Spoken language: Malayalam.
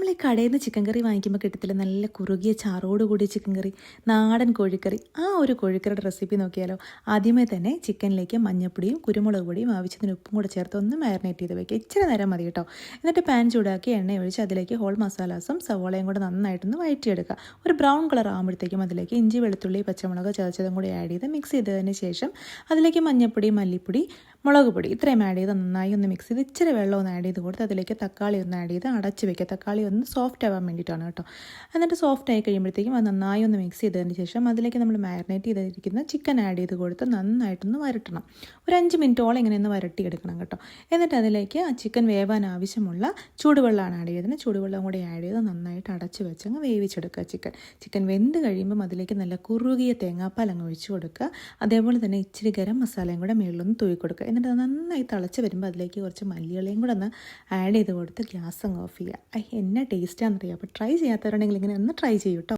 നമ്മൾ ഈ കടയിൽ നിന്ന് ചിക്കൻ കറി വാങ്ങിക്കുമ്പോൾ കിട്ടത്തില്ല നല്ല കുറുകിയ ചാറോട് കൂടിയ ചിക്കൻ കറി, നാടൻ കോഴിക്കറി. ആ ഒരു കോഴിക്കറിയുടെ റെസിപ്പി നോക്കിയാലോ. ആദ്യമേ തന്നെ ചിക്കനിലേക്ക് മഞ്ഞൾപ്പൊടിയും കുരുമുളക് പൊടിയും ആവശ്യത്തിന് ഉപ്പും കൂടെ ചേർത്ത് ഒന്ന് മാരിനേറ്റ് ചെയ്ത് വയ്ക്കുക. ഇച്ചിരി നേരം മതി കേട്ടോ. എന്നിട്ട് പാൻ ചൂടാക്കി എണ്ണ ഒഴിച്ച് അതിലേക്ക് ഹോൾ മസാലാസും സവോളയും കൂടെ നന്നായിട്ടൊന്ന് വഴറ്റിയെടുക്കുക. ഒരു ബ്രൗൺ കളർ ആകുമ്പോഴത്തേക്കും അതിലേക്ക് ഇഞ്ചി, വെളുത്തുള്ളി, പച്ചമുളക് ചതച്ചതും കൂടി ആഡ് ചെയ്ത് മിക്സ് ചെയ്തതിന് ശേഷം അതിലേക്ക് മഞ്ഞൾപ്പൊടി, മല്ലിപ്പൊടി, മുളക് പൊടി ഇത്രയും ആഡ് ചെയ്ത് നന്നായി ഒന്ന് മിക്സ് ചെയ്ത് ഇച്ചിരി വെള്ളം ഒന്ന് ആഡ് ചെയ്ത് കൊടുത്ത് അതിലേക്ക് തക്കാളി ഒന്ന് ആഡ് ചെയ്ത് അടച്ച് വയ്ക്കുക. തക്കാളി ഒന്ന് സോഫ്റ്റ് ആവാൻ വേണ്ടിയിട്ടാണ് കേട്ടോ. എന്നിട്ട് സോഫ്റ്റ് ആയി കഴിയുമ്പോഴത്തേക്കും അത് നന്നായി ഒന്ന് മിക്സ് ചെയ്തതിന് ശേഷം അതിലേക്ക് നമ്മൾ മാരിനേറ്റ് ചെയ്തിരിക്കുന്ന ചിക്കൻ ആഡ് ചെയ്ത് കൊടുത്ത് നന്നായിട്ടൊന്ന് വരട്ടണം. ഒരു 5 മിനിറ്റോളം ഇങ്ങനെ ഒന്ന് വരട്ടിയെടുക്കണം കേട്ടോ. എന്നിട്ട് അതിലേക്ക് ആ ചിക്കൻ വേവാൻ ആവശ്യമുള്ള ചൂടുവെള്ളമാണ് ആഡ് ചെയ്തത്. ചൂടുവെള്ളം കൂടി ആഡ് ചെയ്ത് നന്നായിട്ട് അടച്ച് വെച്ച് അങ്ങ് വേവിച്ചെടുക്കുക. ചിക്കൻ വെന്ത് കഴിയുമ്പം അതിലേക്ക് നല്ല കുറുകിയ തേങ്ങാപ്പാൽ അങ്ങ് ഒഴിച്ചു കൊടുക്കുക. അതേപോലെ തന്നെ ഇച്ചിരി ഗരം മസാലയും കൂടെ മുകളിലൊന്ന് തൂക്കി കൊടുക്കുക. എന്നിട്ട് നന്നായി തിളച്ച് വരുമ്പോൾ അതിലേക്ക് കുറച്ച് മല്ലിയിലയും കൂടെ ഒന്ന് ആഡ് ചെയ്ത് കൊടുത്ത് ഗ്യാസ് അങ്ങ് ഓഫ് ചെയ്യുക. എന്നാ ടേസ്റ്റാണെന്നറിയാം. അപ്പോൾ ട്രൈ ചെയ്യാത്തവരുണ്ടെങ്കിൽ ഇങ്ങനെ ഒന്ന് ട്രൈ ചെയ്യൂ കേട്ടോ.